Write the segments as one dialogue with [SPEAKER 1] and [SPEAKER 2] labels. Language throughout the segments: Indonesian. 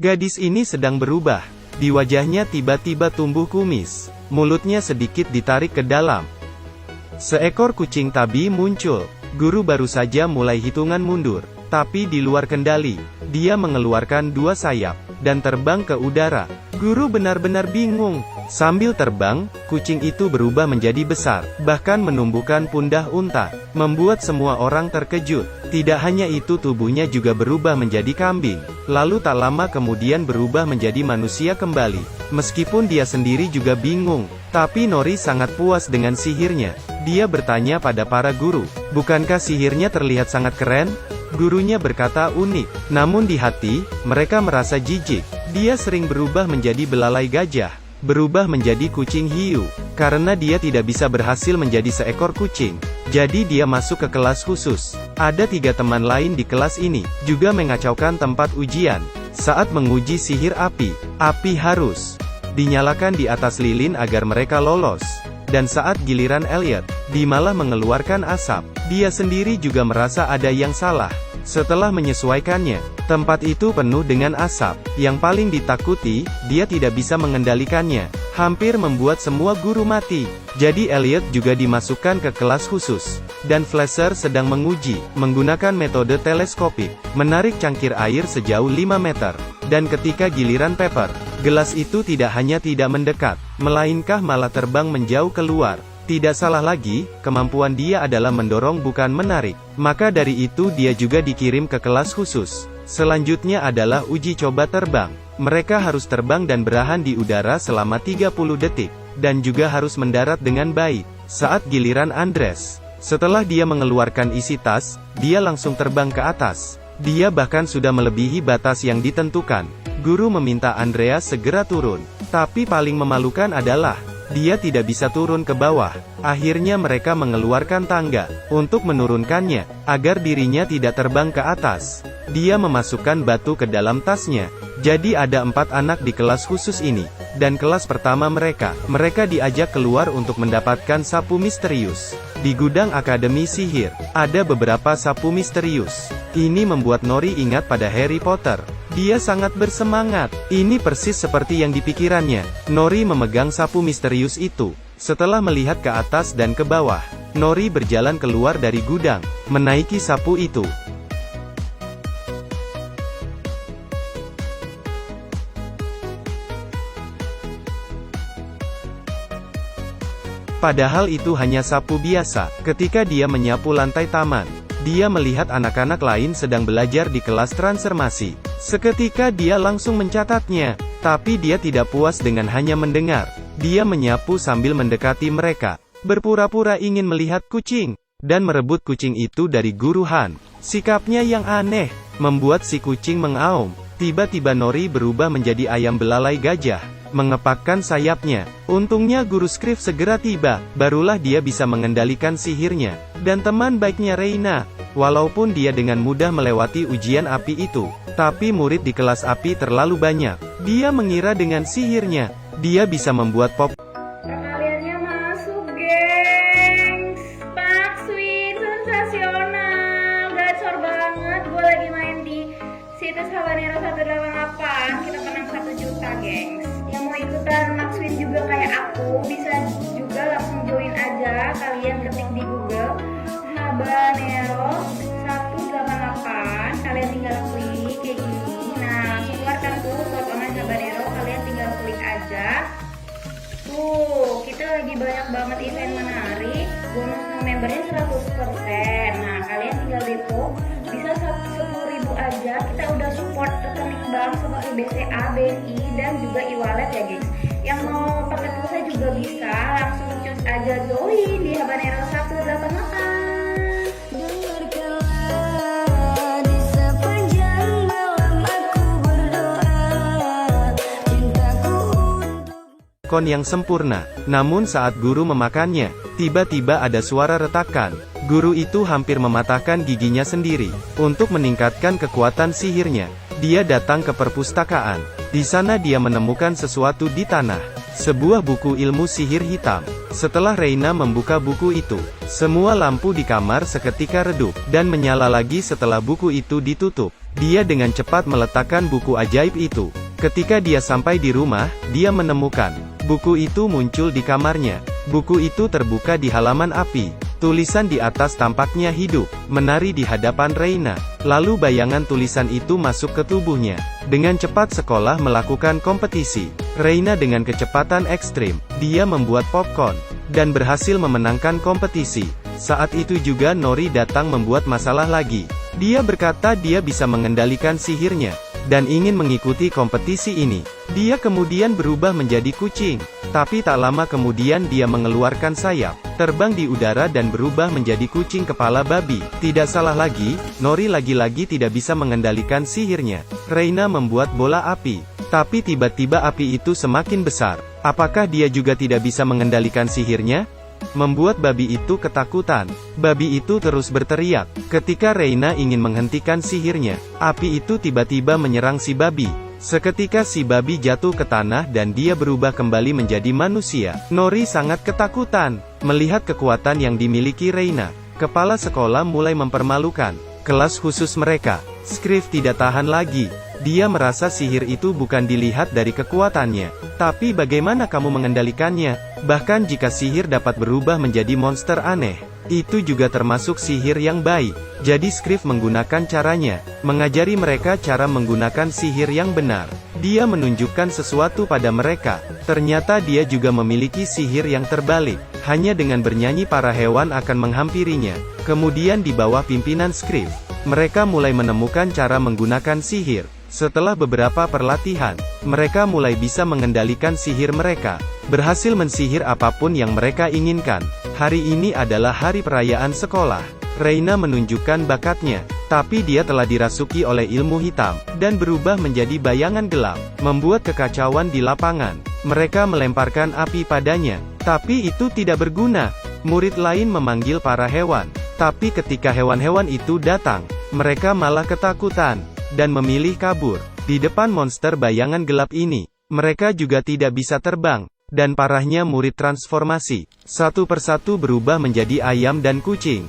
[SPEAKER 1] Gadis ini sedang berubah. Di wajahnya tiba-tiba tumbuh kumis. Mulutnya sedikit ditarik ke dalam. Seekor kucing tabi muncul. Guru baru saja mulai hitungan mundur. Tapi di luar kendali. Dia mengeluarkan dua sayap. Dan terbang ke udara. Guru benar-benar bingung. Sambil terbang, kucing itu berubah menjadi besar. Bahkan menumbuhkan pundah unta. Membuat semua orang terkejut. Tidak hanya itu, tubuhnya juga berubah menjadi kambing. Lalu tak lama kemudian berubah menjadi manusia kembali. Meskipun dia sendiri juga bingung. Tapi Nori sangat puas dengan sihirnya. Dia bertanya pada para guru, bukankah sihirnya terlihat sangat keren? Gurunya berkata unik. Namun di hati, mereka merasa jijik. Dia sering berubah menjadi belalai gajah. Berubah menjadi kucing hiu. Karena dia tidak bisa berhasil menjadi seekor kucing. Jadi dia masuk ke kelas khusus. Ada 3 teman lain di kelas ini. Juga mengacaukan tempat ujian. Saat menguji sihir api. Api harus dinyalakan di atas lilin agar mereka lolos. Dan saat giliran Elliot, dia malah mengeluarkan asap. Dia sendiri juga merasa ada yang salah. Setelah menyesuaikannya, tempat itu penuh dengan asap. Yang paling ditakuti, dia tidak bisa mengendalikannya. Hampir membuat semua guru mati. Jadi Elliot juga dimasukkan ke kelas khusus. Dan Flasher sedang menguji, menggunakan metode teleskopik, menarik cangkir air sejauh 5 meter. Dan ketika giliran Pepper, gelas itu tidak hanya tidak mendekat, melainkan malah terbang menjauh keluar. Tidak salah lagi, kemampuan dia adalah mendorong bukan menarik. Maka dari itu dia juga dikirim ke kelas khusus. Selanjutnya adalah uji coba terbang. Mereka harus terbang dan bertahan di udara selama 30 detik. Dan juga harus mendarat dengan baik. Saat giliran Andres, setelah dia mengeluarkan isi tas, dia langsung terbang ke atas. Dia bahkan sudah melebihi batas yang ditentukan. Guru meminta Andreas segera turun. Tapi paling memalukan adalah, dia tidak bisa turun ke bawah. Akhirnya mereka mengeluarkan tangga untuk menurunkannya, agar dirinya tidak terbang ke atas. Dia memasukkan batu ke dalam tasnya. Jadi ada 4 anak di kelas khusus ini. Dan kelas pertama mereka diajak keluar untuk mendapatkan sapu misterius. Di gudang Akademi Sihir, ada beberapa sapu misterius. Ini membuat Nori ingat pada Harry Potter. Dia sangat bersemangat. Ini persis seperti yang dipikirannya. Nori memegang sapu misterius itu. Setelah melihat ke atas dan ke bawah, Nori berjalan keluar dari gudang, menaiki sapu itu. Padahal itu hanya sapu biasa. Ketika dia menyapu lantai taman, dia melihat anak-anak lain sedang belajar di kelas transformasi. Seketika dia langsung mencatatnya. Tapi dia tidak puas dengan hanya mendengar. Dia menyapu sambil mendekati mereka. Berpura-pura ingin melihat kucing. Dan merebut kucing itu dari Guru Han. Sikapnya yang aneh, membuat si kucing mengaum. Tiba-tiba Nori berubah menjadi ayam belalai gajah. Mengepakkan sayapnya. Untungnya Guru Scriff segera tiba, barulah dia bisa mengendalikan sihirnya. Dan teman baiknya Reina. Walaupun dia dengan mudah melewati ujian api itu, tapi murid di kelas api terlalu banyak. Dia mengira dengan sihirnya, dia bisa membuat pop.
[SPEAKER 2] Kaliannya masuk, gengs. Maxwin, sensasional. Gacor banget. Gue lagi main di situs Habanero 188. Kita menang 1 juta, gengs. Yang mau ikutan Maxwin juga kayak aku, bisa juga langsung join aja. Kalian ketik di Google Habanero 188. Kalian tinggal klik kayak gini. Nah, keluarkan tuh slot online Habanero. Kalian tinggal klik aja. Tuh, kita lagi banyak banget event menarik. Bonus membernya 100%. Nah, kalian tinggal depo. Bisa 10.000 aja. Kita udah support rekening bank seperti BCA, BNI, dan juga e-wallet ya guys. Yang mau pakai pulsa juga bisa. Langsung cus aja join di Habanero 188.
[SPEAKER 1] Kon yang sempurna. Namun saat guru memakannya, tiba-tiba ada suara retakan. Guru itu hampir mematahkan giginya sendiri. Untuk meningkatkan kekuatan sihirnya, dia datang ke perpustakaan. Di sana dia menemukan sesuatu di tanah. Sebuah buku ilmu sihir hitam. Setelah Reina membuka buku itu, semua lampu di kamar seketika redup, dan menyala lagi setelah buku itu ditutup. Dia dengan cepat meletakkan buku ajaib itu. Ketika dia sampai di rumah, dia menemukan buku itu muncul di kamarnya. Buku itu terbuka di halaman api. Tulisan di atas tampaknya hidup, menari di hadapan Reina. Lalu bayangan tulisan itu masuk ke tubuhnya. Dengan cepat sekolah melakukan kompetisi. Reina dengan kecepatan ekstrim, dia membuat popcorn, dan berhasil memenangkan kompetisi. Saat itu juga Nori datang membuat masalah lagi. Dia berkata dia bisa mengendalikan sihirnya, dan ingin mengikuti kompetisi ini. Dia kemudian berubah menjadi kucing. Tapi tak lama kemudian dia mengeluarkan sayap, terbang di udara dan berubah menjadi kucing kepala babi. Tidak salah lagi, Nori lagi-lagi tidak bisa mengendalikan sihirnya. Reina membuat bola api. Tapi tiba-tiba api itu semakin besar. Apakah dia juga tidak bisa mengendalikan sihirnya? Membuat babi itu ketakutan. Babi itu terus berteriak. Ketika Reina ingin menghentikan sihirnya, api itu tiba-tiba menyerang si babi. Seketika si babi jatuh ke tanah dan dia berubah kembali menjadi manusia. Nori sangat ketakutan melihat kekuatan yang dimiliki Reina. Kepala sekolah mulai mempermalukan kelas khusus mereka. Scriff tidak tahan lagi. Dia merasa sihir itu bukan dilihat dari kekuatannya, tapi bagaimana kamu mengendalikannya. Bahkan jika sihir dapat berubah menjadi monster aneh, itu juga termasuk sihir yang baik. Jadi Scriff menggunakan caranya, mengajari mereka cara menggunakan sihir yang benar. Dia menunjukkan sesuatu pada mereka. Ternyata dia juga memiliki sihir yang terbalik. Hanya dengan bernyanyi para hewan akan menghampirinya. Kemudian di bawah pimpinan Scriff, mereka mulai menemukan cara menggunakan sihir. Setelah beberapa perlatihan, mereka mulai bisa mengendalikan sihir mereka. Berhasil mensihir apapun yang mereka inginkan. Hari ini adalah hari perayaan sekolah. Reina menunjukkan bakatnya, tapi dia telah dirasuki oleh ilmu hitam, dan berubah menjadi bayangan gelap, membuat kekacauan di lapangan. Mereka melemparkan api padanya, tapi itu tidak berguna. Murid lain memanggil para hewan, tapi ketika hewan-hewan itu datang, mereka malah ketakutan, dan memilih kabur. Di depan monster bayangan gelap ini, mereka juga tidak bisa terbang, dan parahnya murid transformasi. Satu persatu berubah menjadi ayam dan kucing.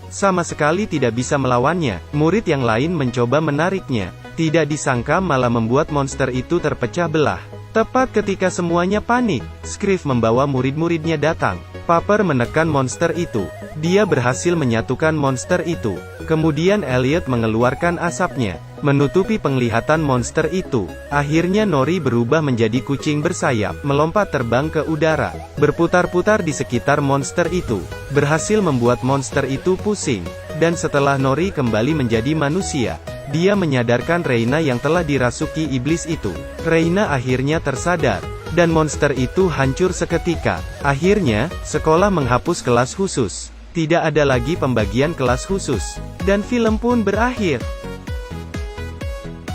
[SPEAKER 1] Sama sekali tidak bisa melawannya. Murid yang lain mencoba menariknya. Tidak disangka malah membuat monster itu terpecah belah. Tepat ketika semuanya panik, Scriff membawa murid-muridnya datang. Paper menekan monster itu. Dia berhasil menyatukan monster itu. Kemudian Elliot mengeluarkan asapnya, menutupi penglihatan monster itu. Akhirnya Nori berubah menjadi kucing bersayap, melompat terbang ke udara, berputar-putar di sekitar monster itu. Berhasil membuat monster itu pusing. Dan setelah Nori kembali menjadi manusia, dia menyadarkan Reina yang telah dirasuki iblis itu. Reina akhirnya tersadar, dan monster itu hancur seketika. Akhirnya, sekolah menghapus kelas khusus. Tidak ada lagi pembagian kelas khusus. Dan film pun berakhir.